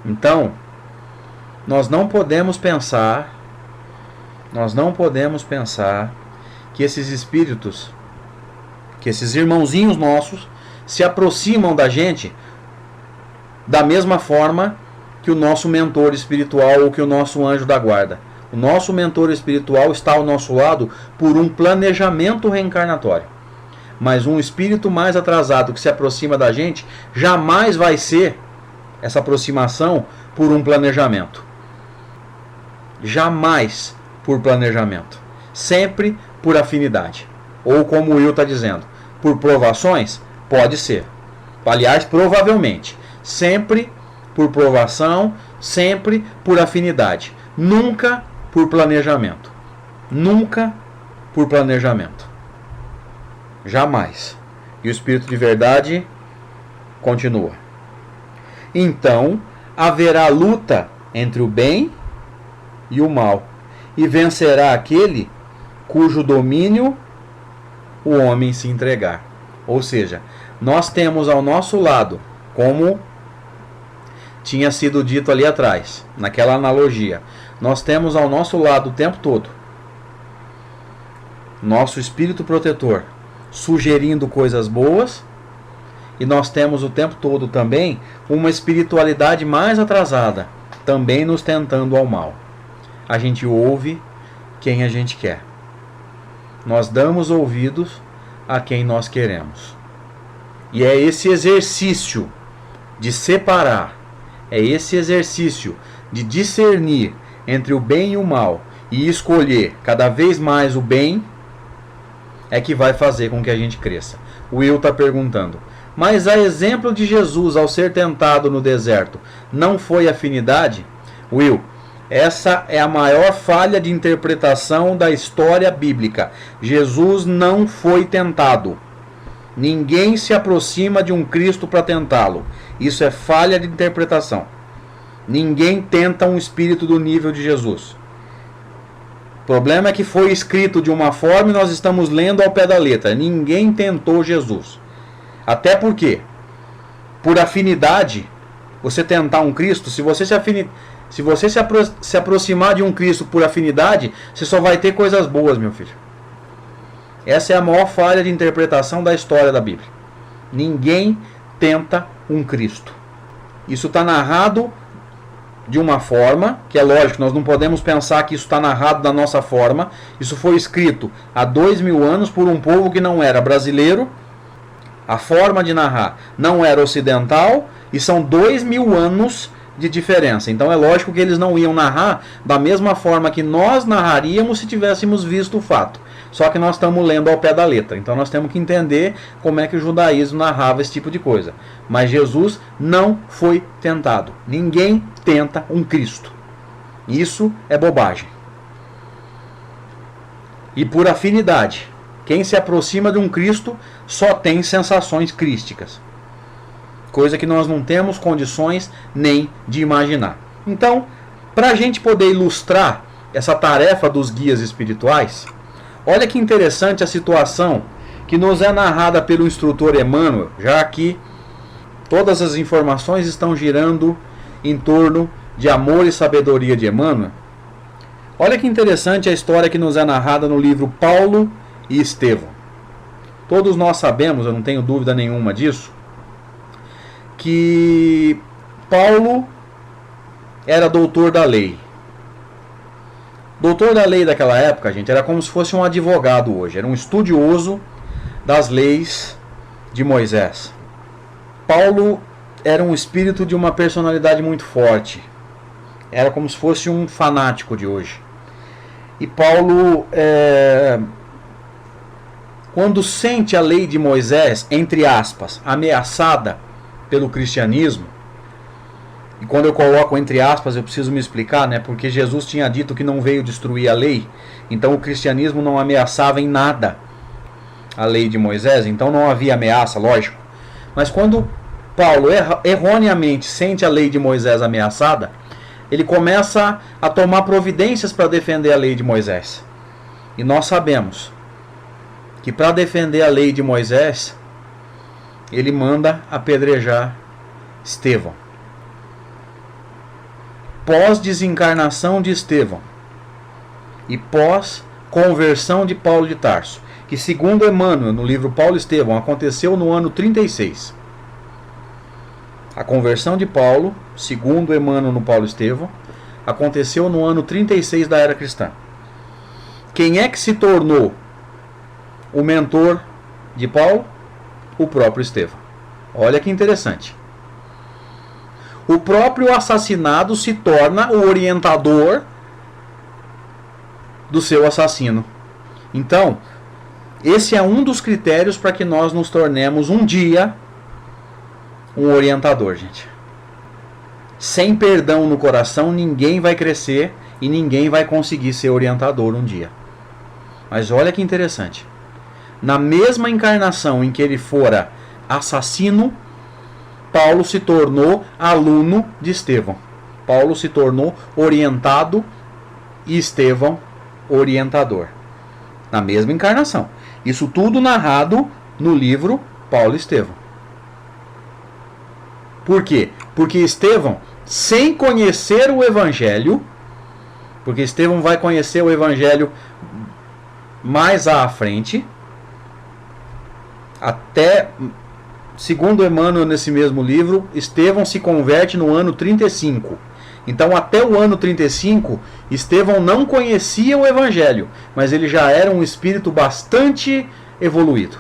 Então, nós não podemos pensar que esses espíritos, que esses irmãozinhos nossos se aproximam da gente da mesma forma que o nosso mentor espiritual ou que o nosso anjo da guarda. O nosso mentor espiritual está ao nosso lado por um planejamento reencarnatório. Mas um espírito mais atrasado que se aproxima da gente jamais vai ser essa aproximação por um planejamento. Jamais por planejamento. Sempre por afinidade. Ou como o Will está dizendo, por provações? Pode ser. Aliás, provavelmente. Sempre por provação, sempre por afinidade. Nunca por planejamento. Nunca por planejamento. Jamais. E o Espírito de verdade continua. Então, haverá luta entre o bem e o mal, e vencerá aquele cujo domínio o homem se entregar. Ou seja, nós temos ao nosso lado, como tinha sido dito ali atrás, naquela analogia, nós temos ao nosso lado o tempo todo nosso espírito protetor sugerindo coisas boas, e nós temos o tempo todo também uma espiritualidade mais atrasada, também nos tentando ao mal. A gente ouve quem a gente quer. Nós damos ouvidos a quem nós queremos. E é esse exercício de separar, é esse exercício de discernir entre o bem e o mal e escolher cada vez mais o bem é que vai fazer com que a gente cresça. O Will está perguntando, mas a exemplo de Jesus ao ser tentado no deserto, não foi afinidade? Will, essa é a maior falha de interpretação da história bíblica. Jesus não foi tentado. Ninguém se aproxima de um Cristo para tentá-lo. Isso é falha de interpretação. Ninguém tenta um espírito do nível de Jesus. O problema é que foi escrito de uma forma e nós estamos lendo ao pé da letra. Ninguém tentou Jesus. Até porque, por afinidade, você tentar um Cristo, se você se aproximar de um Cristo por afinidade, você só vai ter coisas boas, meu filho. Essa é a maior falha de interpretação da história da Bíblia. Ninguém tenta um Cristo. Isso está narrado de uma forma, que é lógico, nós não podemos pensar que isso está narrado da nossa forma. Isso foi escrito há 2000 anos por um povo que não era brasileiro. A forma de narrar não era ocidental e são 2000 anos de diferença. Então é lógico que eles não iam narrar da mesma forma que nós narraríamos se tivéssemos visto o fato. Só que nós estamos lendo ao pé da letra. Então nós temos que entender como é que o judaísmo narrava esse tipo de coisa. Mas Jesus não foi tentado. Ninguém tenta um Cristo. Isso é bobagem. E por afinidade, quem se aproxima de um Cristo só tem sensações crísticas. Coisa que nós não temos condições nem de imaginar. Então, para a gente poder ilustrar essa tarefa dos guias espirituais, olha que interessante a situação que nos é narrada pelo instrutor Emmanuel, já que todas as informações estão girando em torno de amor e sabedoria de Emmanuel. Olha que interessante a história que nos é narrada no livro Paulo e Estevão. Todos nós sabemos, eu não tenho dúvida nenhuma disso, que Paulo era doutor da lei. Doutor da lei daquela época, gente, era como se fosse um advogado hoje. Era um estudioso das leis de Moisés. Paulo era um espírito de uma personalidade muito forte. Era como se fosse um fanático de hoje. E Paulo, quando sente a lei de Moisés, entre aspas, ameaçada pelo cristianismo, e quando eu coloco entre aspas eu preciso me explicar, né? Porque Jesus tinha dito que não veio destruir a lei, então o cristianismo não ameaçava em nada a lei de Moisés, então não havia ameaça, lógico. Mas quando Paulo erroneamente sente a lei de Moisés ameaçada, ele começa a tomar providências para defender a lei de Moisés. E nós sabemos que para defender a lei de Moisés, ele manda apedrejar Estevão. Pós-desencarnação de Estevão e pós-conversão de Paulo de Tarso, que segundo Emmanuel, no livro Paulo e Estevão, aconteceu no ano 36. A conversão de Paulo, segundo Emmanuel no Paulo e Estevão, aconteceu no ano 36 da era cristã. Quem é que se tornou o mentor de Paulo? O próprio Estevão. Olha que interessante. O próprio assassinado se torna o orientador do seu assassino. Então, esse é um dos critérios para que nós nos tornemos um dia um orientador, gente. Sem perdão no coração, ninguém vai crescer e ninguém vai conseguir ser orientador um dia. Mas olha que interessante. Na mesma encarnação em que ele fora assassino, Paulo se tornou aluno de Estevão. Paulo se tornou orientado e Estevão orientador. Na mesma encarnação. Isso tudo narrado no livro Paulo e Estevão. Por quê? Porque Estevão, sem conhecer o Evangelho, porque Estevão vai conhecer o Evangelho mais à frente, até, segundo Emmanuel nesse mesmo livro, Estevão se converte no ano 35. Então até o ano 35, Estevão não conhecia o Evangelho, mas ele já era um espírito bastante evoluído.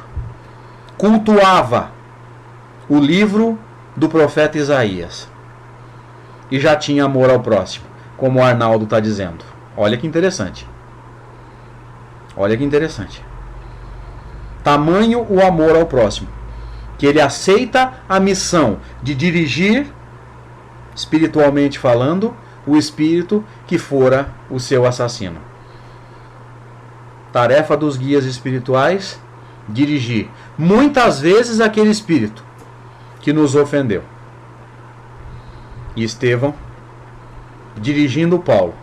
Cultuava o livro do profeta Isaías. E já tinha amor ao próximo, como o Arnaldo está dizendo. Olha que interessante. Olha que interessante. Tamanho o amor ao próximo, que ele aceita a missão de dirigir, espiritualmente falando, o espírito que fora o seu assassino. Tarefa dos guias espirituais: dirigir muitas vezes aquele espírito que nos ofendeu. E Estevão, dirigindo Paulo,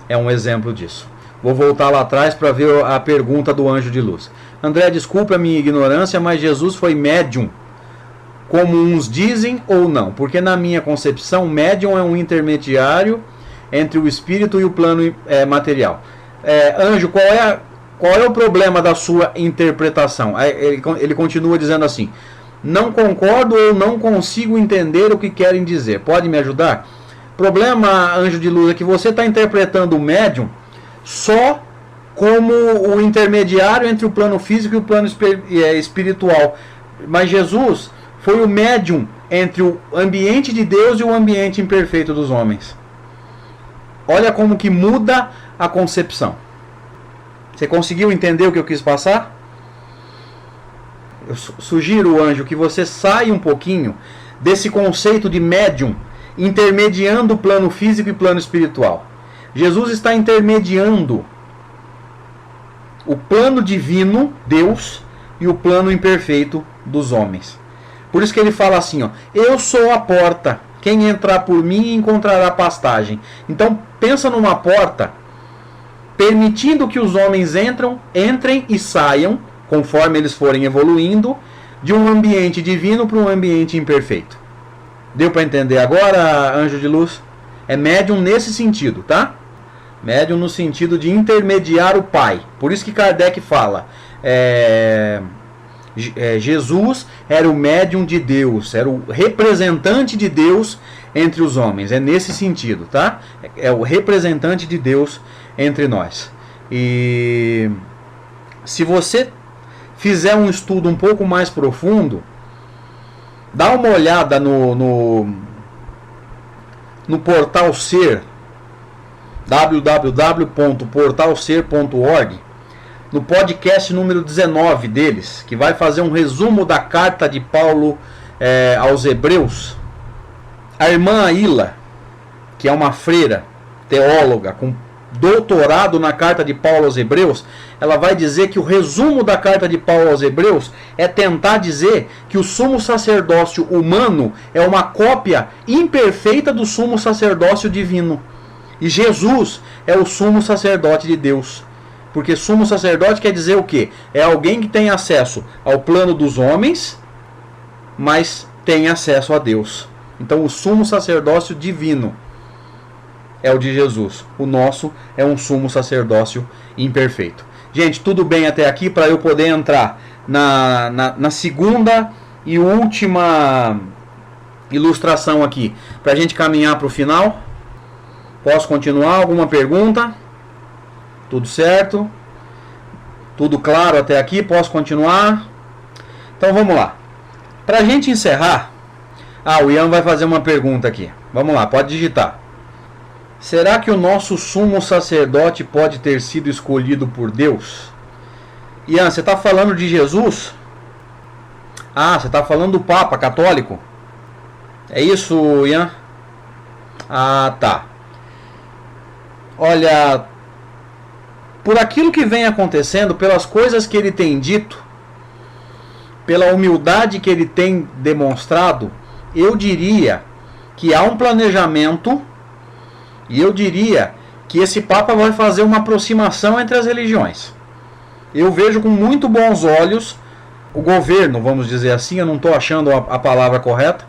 é um exemplo disso. Vou voltar lá atrás para ver a pergunta do anjo de luz. André, desculpe a minha ignorância, mas Jesus foi médium, como uns dizem, ou não? Porque na minha concepção, médium é um intermediário entre o espírito e o plano material. Anjo, qual é o problema da sua interpretação? Ele continua dizendo assim: não concordo ou não consigo entender o que querem dizer. Pode me ajudar? Problema, anjo de luz, é que você está interpretando o médium só como o intermediário entre o plano físico e o plano espiritual. Mas Jesus foi o médium entre o ambiente de Deus e o ambiente imperfeito dos homens. Olha como que muda a concepção. Você conseguiu entender o que eu quis passar? Eu sugiro, anjo, que você saia um pouquinho desse conceito de médium intermediando o plano físico e o plano espiritual. Jesus está intermediando o plano divino, Deus, e o plano imperfeito dos homens. Por isso que ele fala assim, ó: eu sou a porta, quem entrar por mim encontrará pastagem. Então pensa numa porta permitindo que os homens entrem e saiam, conforme eles forem evoluindo, de um ambiente divino para um ambiente imperfeito. Deu para entender agora, anjo de luz? É médium nesse sentido, tá? Médium no sentido de intermediar o Pai. Por isso que Kardec fala, Jesus era o médium de Deus, era o representante de Deus entre os homens. É nesse sentido, tá? É o representante de Deus entre nós. E se você fizer um estudo um pouco mais profundo, dá uma olhada no portal Ser, www.portalser.org. no podcast número 19 deles, que vai fazer um resumo da carta de Paulo aos Hebreus, a irmã Aila, que é uma freira, teóloga, com doutorado na carta de Paulo aos Hebreus, ela vai dizer que o resumo da carta de Paulo aos Hebreus é tentar dizer que o sumo sacerdócio humano é uma cópia imperfeita do sumo sacerdócio divino. E Jesus é o sumo sacerdote de Deus. Porque sumo sacerdote quer dizer o quê? É alguém que tem acesso ao plano dos homens, mas tem acesso a Deus. Então o sumo sacerdócio divino é o de Jesus. O nosso é um sumo sacerdócio imperfeito. Gente, tudo bem até aqui para eu poder entrar na segunda e última ilustração aqui, para a gente caminhar para o final? Posso continuar? Alguma pergunta? Tudo certo? Tudo claro até aqui? Posso continuar? Então vamos lá. Para a gente encerrar, o Ian vai fazer uma pergunta aqui. Vamos lá, pode digitar. Será que o nosso sumo sacerdote pode ter sido escolhido por Deus? Ian, você está falando de Jesus? Você está falando do Papa Católico? É isso, Ian? Tá. Olha, por aquilo que vem acontecendo, pelas coisas que ele tem dito, pela humildade que ele tem demonstrado, eu diria que há um planejamento, e eu diria que esse Papa vai fazer uma aproximação entre as religiões. Eu vejo com muito bons olhos o governo, vamos dizer assim, eu não estou achando a palavra correta,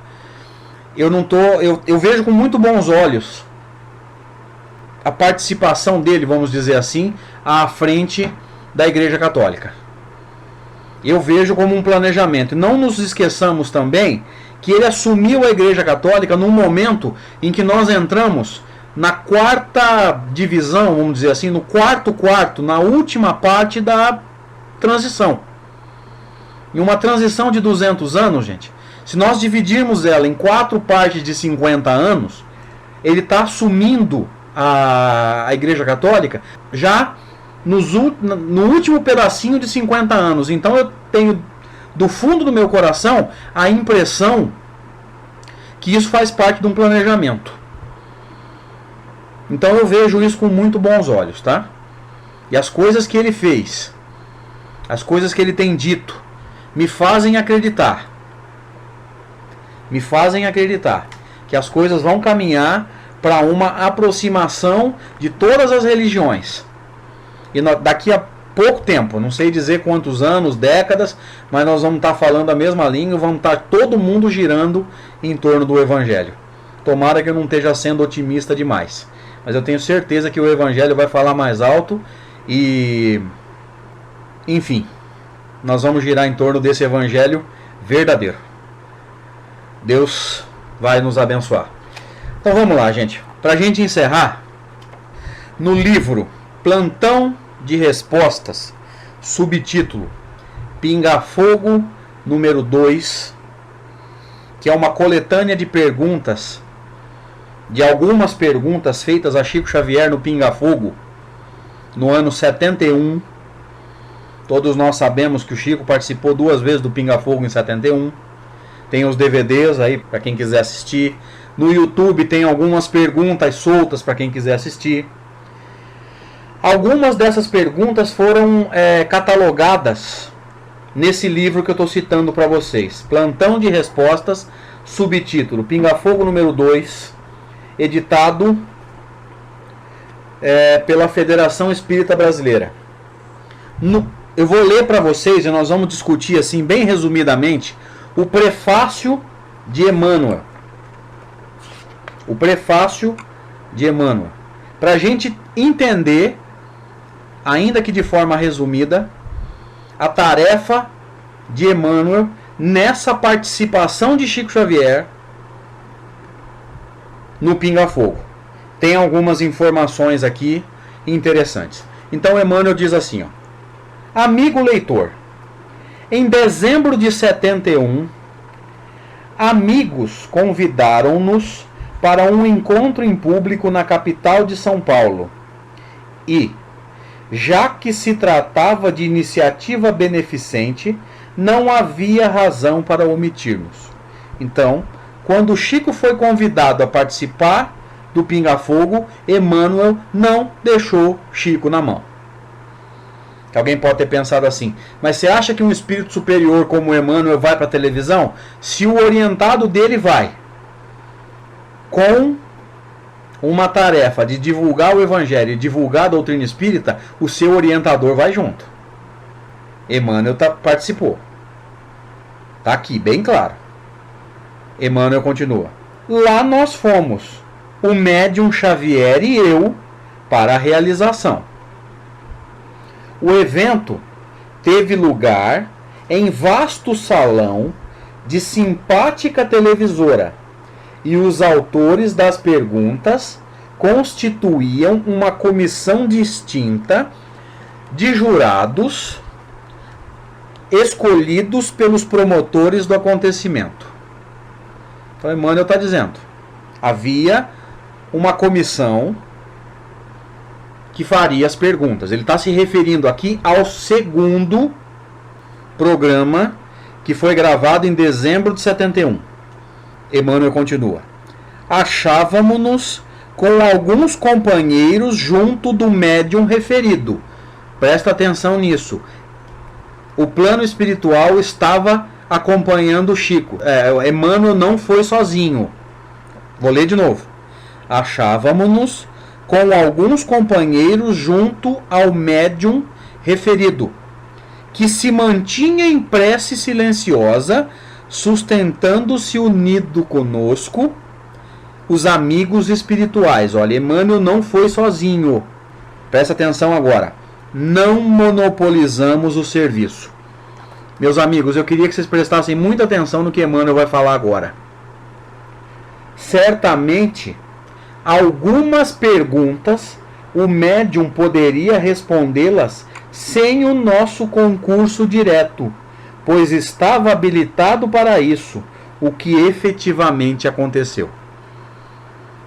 eu vejo com muito bons olhos a participação dele, vamos dizer assim, à frente da Igreja Católica. Eu vejo como um planejamento. Não nos esqueçamos também que ele assumiu a Igreja Católica num momento em que nós entramos na quarta divisão, vamos dizer assim, no quarto, na última parte da transição. Em uma transição de 200 anos, gente, se nós dividirmos ela em 4 partes de 50 anos, ele está assumindo a Igreja Católica já no último pedacinho de 50 anos. Então eu tenho, do fundo do meu coração, a impressão que isso faz parte de um planejamento. Então eu vejo isso com muito bons olhos, tá? E as coisas que ele fez, as coisas que ele tem dito, me fazem acreditar que as coisas vão caminhar para uma aproximação de todas as religiões. E daqui a pouco tempo, não sei dizer quantos anos, décadas, mas nós vamos estar falando a mesma língua, vamos estar todo mundo girando em torno do Evangelho. Tomara que eu não esteja sendo otimista demais, mas eu tenho certeza que o Evangelho vai falar mais alto e, enfim, nós vamos girar em torno desse Evangelho verdadeiro. Deus vai nos abençoar. Então vamos lá, gente. Para a gente encerrar, no livro Plantão de Respostas, subtítulo Pinga Fogo número 2, que é uma coletânea de perguntas, de algumas perguntas feitas a Chico Xavier no Pinga Fogo, no ano 71. Todos nós sabemos que o Chico participou 2 vezes do Pinga Fogo em 71. Tem os DVDs aí para quem quiser assistir. No YouTube tem algumas perguntas soltas para quem quiser assistir. Algumas dessas perguntas foram catalogadas nesse livro que eu estou citando para vocês. Plantão de Respostas, subtítulo Pinga Fogo número 2, editado pela Federação Espírita Brasileira. Eu vou ler para vocês e nós vamos discutir assim bem resumidamente o prefácio de Emmanuel. O prefácio de Emmanuel. Para a gente entender, ainda que de forma resumida, a tarefa de Emmanuel nessa participação de Chico Xavier no Pinga Fogo. Tem algumas informações aqui interessantes. Então Emmanuel diz assim, ó: amigo leitor, em dezembro de 71, amigos convidaram-nos para um encontro em público na capital de São Paulo e, Já que se tratava de iniciativa beneficente, não havia razão para omitirmos. Então, quando Chico foi convidado a participar do Pinga Fogo, Emmanuel não deixou Chico na mão. Alguém pode ter pensado assim, mas você acha que um espírito superior como Emmanuel vai para a televisão? Se o orientado dele vai com uma tarefa de divulgar o Evangelho e divulgar a doutrina espírita, o seu orientador vai junto. Emmanuel participou. Está aqui, bem claro. Emmanuel continua. Lá nós fomos, o médium Xavier e eu, para a realização. O evento teve lugar em vasto salão de simpática televisora e os autores das perguntas constituíam uma comissão distinta de jurados escolhidos pelos promotores do acontecimento. Então, Emmanuel está dizendo, havia uma comissão que faria as perguntas. Ele está se referindo aqui ao segundo programa que foi gravado em dezembro de 71. Emmanuel continua. Achávamos-nos com alguns companheiros junto do médium referido. Presta atenção nisso. O plano espiritual estava acompanhando o Chico. Emmanuel não foi sozinho. Vou ler de novo. Achávamos-nos com alguns companheiros junto ao médium referido, que se mantinha em prece silenciosa, sustentando-se unido conosco, os amigos espirituais. Olha, Emmanuel não foi sozinho. Presta atenção agora. Não monopolizamos o serviço. Meus amigos, eu queria que vocês prestassem muita atenção no que Emmanuel vai falar agora. Certamente, algumas perguntas o médium poderia respondê-las sem o nosso concurso direto, pois estava habilitado para isso, o que efetivamente aconteceu.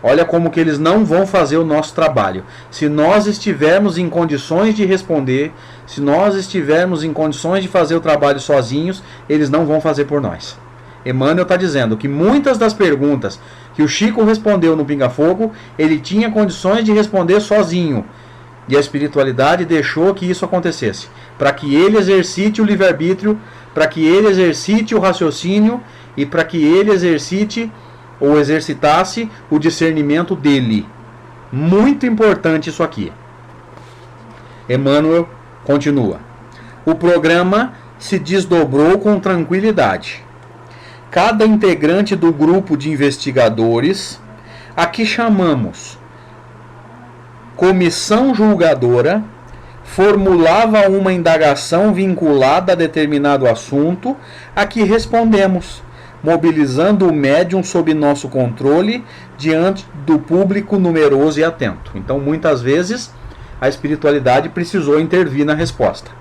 Olha como que eles não vão fazer o nosso trabalho. Se nós estivermos em condições de responder, se nós estivermos em condições de fazer o trabalho sozinhos, eles não vão fazer por nós. Emmanuel está dizendo que muitas das perguntas que o Chico respondeu no Pinga Fogo, ele tinha condições de responder sozinho. E a espiritualidade deixou que isso acontecesse, para que ele exercite o livre-arbítrio, para que ele exercite o raciocínio e para que ele exercite ou exercitasse o discernimento dele. Muito importante isso aqui. Emmanuel continua. O programa se desdobrou com tranquilidade. Cada integrante do grupo de investigadores, a que chamamos comissão julgadora, formulava uma indagação vinculada a determinado assunto, a que respondemos, mobilizando o médium sob nosso controle diante do público numeroso e atento. Então, muitas vezes, a espiritualidade precisou intervir na resposta.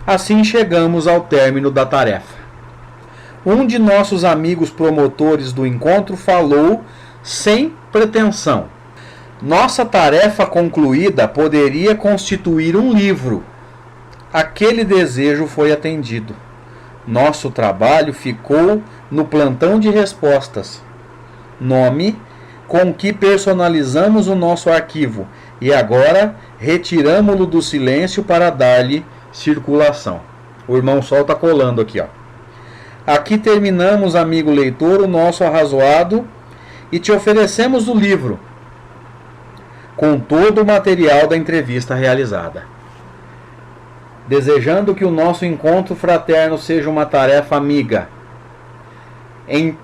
Assim chegamos ao término da tarefa. Um de nossos amigos promotores do encontro falou sem pretensão. Nossa tarefa concluída poderia constituir um livro. Aquele desejo foi atendido. Nosso trabalho ficou no plantão de respostas, nome com que personalizamos o nosso arquivo e agora retiramo-lo do silêncio para dar-lhe circulação. O irmão Sol está colando aqui, ó. Aqui terminamos, amigo leitor, o nosso arrazoado e te oferecemos o livro com todo o material da entrevista realizada. Desejando que o nosso encontro fraterno seja uma tarefa amiga. Em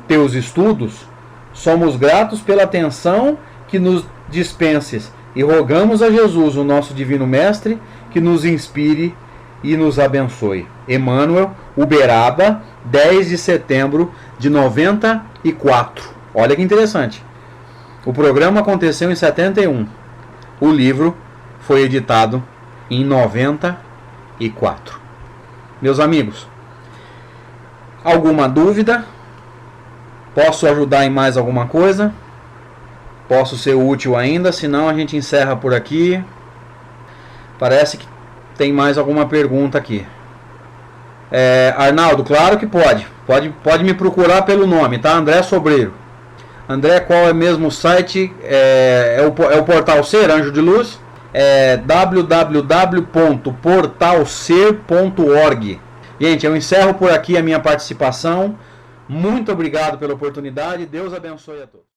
teus estudos, somos gratos pela atenção que nos dispenses e rogamos a Jesus, o nosso Divino Mestre, que nos inspire e nos abençoe. Emmanuel, Uberaba, 10 de setembro de 94. Olha que interessante. O programa aconteceu em 71. O livro foi editado em 94. Meus amigos, alguma dúvida? Posso ajudar em mais alguma coisa? Posso ser útil ainda? Senão a gente encerra por aqui. Parece que tem mais alguma pergunta aqui. Arnaldo, claro que pode. Pode me procurar pelo nome, tá? André Sobreiro. André, qual é mesmo o site? É o Portal Ser, Anjo de Luz. É www.portalser.org. Gente, eu encerro por aqui a minha participação. Muito obrigado pela oportunidade. Deus abençoe a todos.